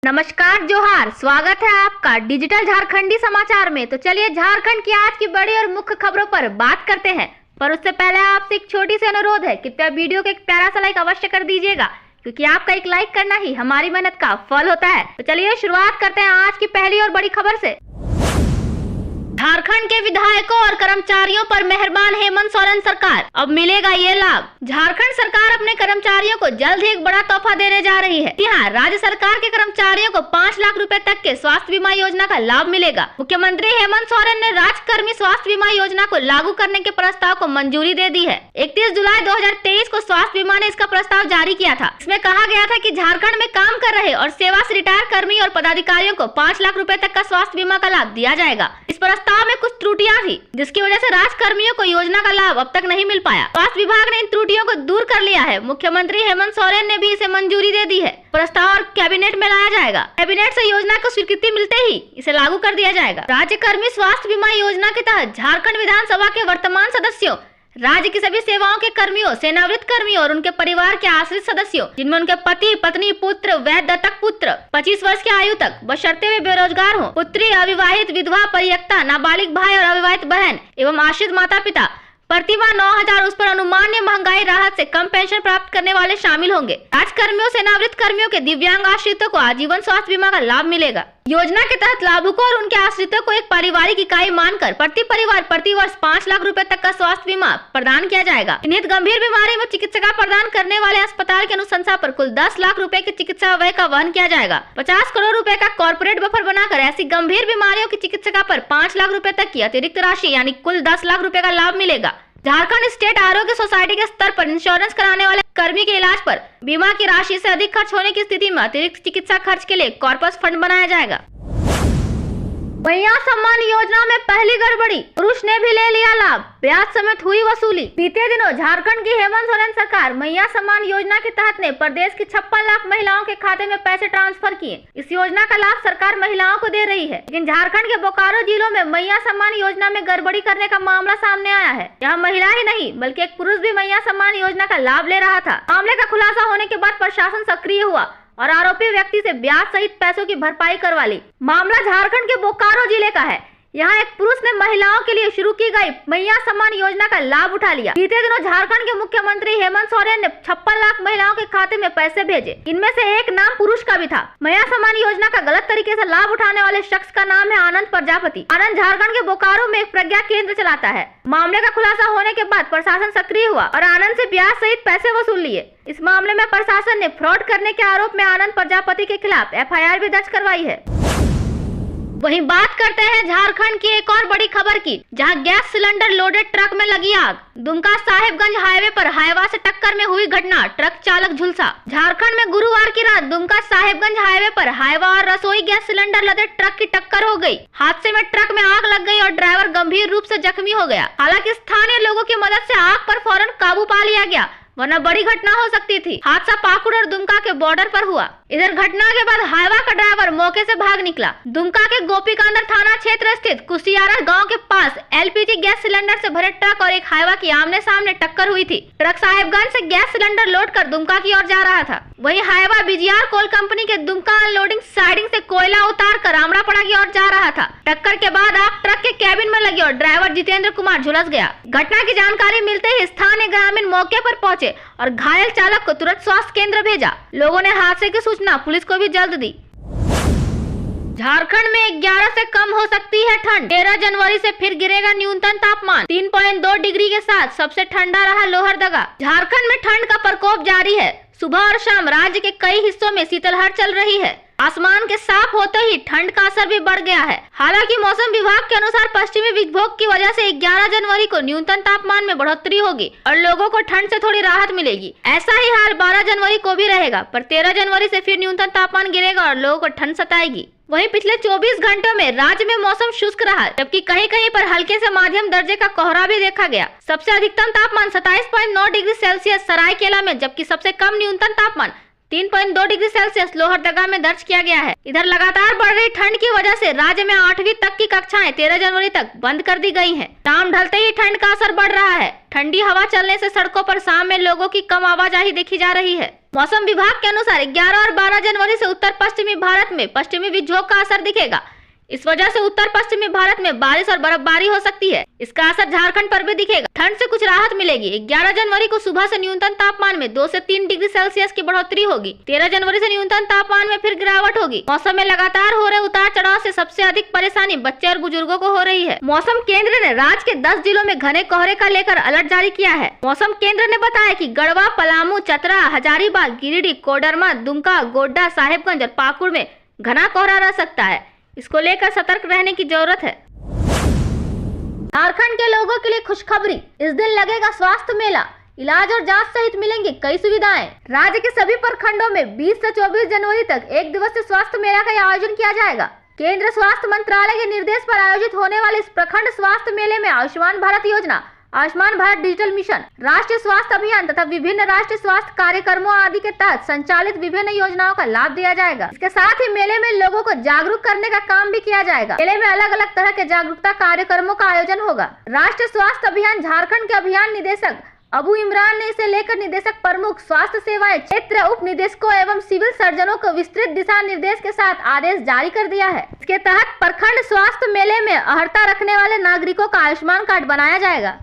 नमस्कार, जोहार। स्वागत है आपका डिजिटल झारखंडी समाचार में। तो चलिए झारखंड की आज की बड़ी और मुख्य खबरों पर बात करते हैं, पर उससे पहले आपसे एक छोटी सी अनुरोध है, कृपया वीडियो को एक प्यारा सा लाइक अवश्य कर दीजिएगा, क्योंकि आपका एक लाइक करना ही हमारी मेहनत का फल होता है। तो चलिए शुरुआत करते हैं आज की पहली और बड़ी खबर से। झारखंड के विधायकों और कर्मचारियों पर मेहरबान हेमंत सोरेन सरकार, अब मिलेगा ये लाभ। झारखंड सरकार अपने कर्मचारियों को जल्द ही एक बड़ा तोहफा देने जा रही है। जी हाँ, राज्य सरकार के कर्मचारियों को 5 लाख रुपए तक के स्वास्थ्य बीमा योजना का लाभ मिलेगा। मुख्यमंत्री हेमंत सोरेन ने राज्यकर्मी स्वास्थ्य बीमा योजना को लागू करने के प्रस्ताव को मंजूरी दे दी है। 31 जुलाई 2023 को स्वास्थ्य बीमा ने इसका प्रस्ताव जारी किया था। इसमें कहा गया था कि झारखंड में काम कर रहे और सेवा से रिटायर कर्मी और पदाधिकारियों को 5 लाख रुपए तक का स्वास्थ्य बीमा का लाभ दिया जाएगा। इस प्रस्ताव में कुछ त्रुटियां थी, जिसकी वजह से राज्यकर्मियों को योजना का लाभ अब तक नहीं मिल पाया। स्वास्थ्य विभाग ने इन त्रुटियों को दूर कर लिया है। मुख्यमंत्री हेमंत सोरेन ने भी इसे मंजूरी दे दी है। प्रस्ताव और कैबिनेट में लाया जाएगा। कैबिनेट से योजना को स्वीकृति मिलते ही इसे लागू कर दिया जाएगा। राज्यकर्मी स्वास्थ्य बीमा योजना के तहत झारखंड विधानसभा के वर्तमान सदस्यों, राज्य की सभी सेवाओं के कर्मियों, सेनावृत्त कर्मियों और उनके परिवार के आश्रित सदस्यों, जिनमें उनके पति, पत्नी, पुत्र, वैध दत्तक पुत्र 25 वर्ष की आयु तक, बशर्ते वे बेरोजगार हों, पुत्री, अविवाहित, विधवा, परित्यक्ता, नाबालिग भाई और अविवाहित बहन एवं आश्रित माता पिता प्रतिमाह 9,000 उस पर अनुमान्य महंगाई राहत से कम पेंशन प्राप्त करने वाले शामिल होंगे। राज्यकर्मियों, सेनावृत्त कर्मियों के दिव्यांग आश्रितों को आजीवन स्वास्थ्य बीमा का लाभ मिलेगा। योजना के तहत लाभुकों और उनके आश्रितों को एक पारिवारिक इकाई मानकर प्रति परिवार प्रति वर्ष 5 लाख रुपए तक का स्वास्थ्य बीमा प्रदान किया जाएगा। चिन्हित गंभीर बीमारी में चिकित्सा प्रदान करने वाले अस्पताल की अनुशंसा पर कुल 10 लाख रुपए के चिकित्सा व्यय का वहन किया जाएगा। 50 करोड़ रुपए का कॉर्पोरेट बफर बनाकर ऐसी गंभीर बीमारियों की चिकित्सा पर 5 लाख रुपए तक की अतिरिक्त राशि यानी कुल 10 लाख रुपए का लाभ मिलेगा। झारखंड स्टेट आरोग्य सोसाइटी के स्तर पर इंश्योरेंस कराने वाले कर्मी के इलाज पर बीमा की राशि से अधिक खर्च होने की स्थिति में अतिरिक्त चिकित्सा खर्च के लिए कॉर्पस फंड बनाया जाएगा। मैया सम्मान योजना में पहली गड़बड़ी, पुरुष ने भी ले लिया लाभ, ब्याज समेत हुई वसूली। बीते दिनों झारखंड की हेमंत सोरेन सरकार मैया सम्मान योजना के तहत ने प्रदेश की 56 लाख महिलाओं के खाते में पैसे ट्रांसफर किए। इस योजना का लाभ सरकार महिलाओं को दे रही है, लेकिन झारखंड के बोकारो जिलों में मैया सम्मान योजना में गड़बड़ी करने का मामला सामने आया है। यहाँ महिला ही नहीं बल्कि एक पुरुष भी मैया सम्मान योजना का लाभ ले रहा था। मामले का खुलासा होने के बाद प्रशासन सक्रिय हुआ और आरोपी व्यक्ति से ब्याज सहित पैसों की भरपाई करवा ली। मामला झारखंड के बोकारो जिले का है। यहाँ एक पुरुष ने महिलाओं के लिए शुरू की गई मैया सम्मान योजना का लाभ उठा लिया। बीते दिनों झारखंड के मुख्यमंत्री हेमंत सोरेन ने 56 लाख महिलाओं के खाते में पैसे भेजे। इनमें से एक नाम पुरुष का भी था। मैया सम्मान योजना का गलत तरीके से लाभ उठाने वाले शख्स का नाम है आनंद प्रजापति। आनंद झारखंड के बोकारो में एक प्रज्ञा केंद्र चलाता है। मामले का खुलासा होने के बाद प्रशासन सक्रिय हुआ और आनंद से ब्याज सहित पैसे वसूल लिए। इस मामले में प्रशासन ने फ्रॉड करने के आरोप में आनंद प्रजापति के खिलाफ FIR भी दर्ज करवाई है। वहीं बात करते हैं झारखंड की एक और बड़ी खबर की, जहां गैस सिलेंडर लोडेड ट्रक में लगी आग। दुमका साहिबगंज हाईवे पर हाईवा से टक्कर में हुई घटना, ट्रक चालक झुलसा। झारखंड में गुरुवार की रात दुमका साहिबगंज हाईवे पर हाईवा और रसोई गैस सिलेंडर लदे ट्रक की टक्कर हो गई। हादसे में ट्रक में आग लग गई और ड्राइवर गंभीर रूप से जख्मी हो गया। हालांकि स्थानीय लोगों की मदद से आग पर फौरन काबू पा लिया गया, वरना बड़ी घटना हो सकती थी। हादसा पाकुड़ और दुमका के बॉर्डर पर हुआ। इधर घटना के बाद हाईवा का ड्राइवर मौके से भाग निकला। दुमका के गोपीकांदर थाना क्षेत्र स्थित कुसियारा गांव के पास LPG गैस सिलेंडर से भरे ट्रक और एक हाईवा की आमने सामने टक्कर हुई थी। ट्रक साहिबगंज से गैस सिलेंडर लोड कर दुमका की ओर जा रहा था। वहीं हाईवा BGR कोल कंपनी के दुमका अनलोडिंग साइडिंग से कोयला उतार कर आमड़ापड़ा की ओर जा रहा था। टक्कर के बाद आग ट्रक के कैबिन में लगी और ड्राइवर जितेंद्र कुमार झुलस गया। घटना की जानकारी मिलते ही स्थानीय ग्रामीण मौके पर पहुंचे और घायल चालक को तुरंत स्वास्थ्य केंद्र भेजा। लोगों ने हादसे की सूचना पुलिस को भी जल्द दी। झारखंड में 11 से कम हो सकती है ठंड। 13 जनवरी से फिर गिरेगा न्यूनतम तापमान। 3.2 डिग्री के साथ सबसे ठंडा रहा लोहरदगा। झारखंड में ठंड का प्रकोप जारी है। सुबह और शाम राज्य के कई हिस्सों में शीतलहर चल रही है। आसमान के साफ होते ही ठंड का असर भी बढ़ गया है। हालांकि मौसम विभाग के अनुसार पश्चिमी विक्षोभ की वजह से 11 जनवरी को न्यूनतम तापमान में बढ़ोतरी होगी और लोगों को ठंड से थोड़ी राहत मिलेगी। ऐसा ही हाल 12 जनवरी को भी रहेगा, पर 13 जनवरी से फिर न्यूनतम तापमान गिरेगा और लोगों को ठंड सताएगी। वहीं पिछले 24 घंटों में राज्य में मौसम शुष्क रहा, जबकि कहीं कहीं पर हल्के से मध्यम दर्जे का कोहरा भी देखा गया। सबसे अधिकतम तापमान 27.9 डिग्री सेल्सियस सरायकेला में, जबकि सबसे कम न्यूनतम तापमान 3.2 डिग्री सेल्सियस लोहरदगा में दर्ज किया गया है। इधर लगातार बढ़ रही ठंड की वजह से राज्य में 8वीं तक की कक्षाएं 13 जनवरी तक बंद कर दी गई हैं। शाम ढलते ही ठंड का असर बढ़ रहा है। ठंडी हवा चलने से सड़कों पर शाम में लोगों की कम आवाजाही देखी जा रही है। मौसम विभाग के अनुसार 11 और 12 जनवरी से उत्तर पश्चिमी भारत में पश्चिमी विक्षोभ का असर दिखेगा। इस वजह से उत्तर पश्चिमी भारत में बारिश और बर्फबारी हो सकती है। इसका असर झारखंड पर भी दिखेगा। ठंड से कुछ राहत मिलेगी। 11 जनवरी को सुबह से न्यूनतम तापमान में 2 से 3 डिग्री सेल्सियस की बढ़ोतरी होगी। 13 जनवरी से न्यूनतम तापमान में फिर गिरावट होगी। मौसम में लगातार हो रहे उतार चढ़ाव से सबसे अधिक परेशानी बच्चे और बुजुर्गों को हो रही है। मौसम केंद्र ने राज्य के 10 जिलों में घने कोहरे का लेकर अलर्ट जारी किया है। मौसम केंद्र ने बताया कि गढ़वा, पलामू, चतरा, हजारीबाग, गिरिडीह, कोडरमा, दुमका, गोड्डा, साहेबगंज और पाकुड़ में घना कोहरा रह सकता है। इसको लेकर सतर्क रहने की जरूरत है। झारखंड के लोगों के लिए खुशखबरी, इस दिन लगेगा स्वास्थ्य मेला। इलाज और जांच सहित मिलेंगी कई सुविधाएं। राज्य के सभी प्रखंडों में 20 से 24 जनवरी तक एक दिवसीय स्वास्थ्य मेला का आयोजन किया जाएगा। केंद्र स्वास्थ्य मंत्रालय के निर्देश पर आयोजित होने वाले इस प्रखंड स्वास्थ्य मेले में आयुष्मान भारत योजना, आयुष्मान भारत डिजिटल मिशन, राष्ट्रीय स्वास्थ्य अभियान तथा विभिन्न राष्ट्रीय स्वास्थ्य कार्यक्रमों आदि के तहत संचालित विभिन्न योजनाओं का लाभ दिया जाएगा। इसके साथ ही मेले में लोगों को जागरूक करने का काम भी किया जाएगा। मेले में अलग अलग तरह के जागरूकता कार्यक्रमों का आयोजन होगा। राष्ट्रीय स्वास्थ्य अभियान झारखंड के अभियान निदेशक अबू इमरान ने इसे लेकर निदेशक प्रमुख, स्वास्थ्य सेवाएं क्षेत्र उप निदेशकों एवं सिविल सर्जनों को विस्तृत दिशा निर्देश के साथ आदेश जारी कर दिया है। इसके तहत प्रखंड स्वास्थ्य मेले में अर्हता रखने वाले नागरिकों का आयुष्मान कार्ड बनाया जाएगा।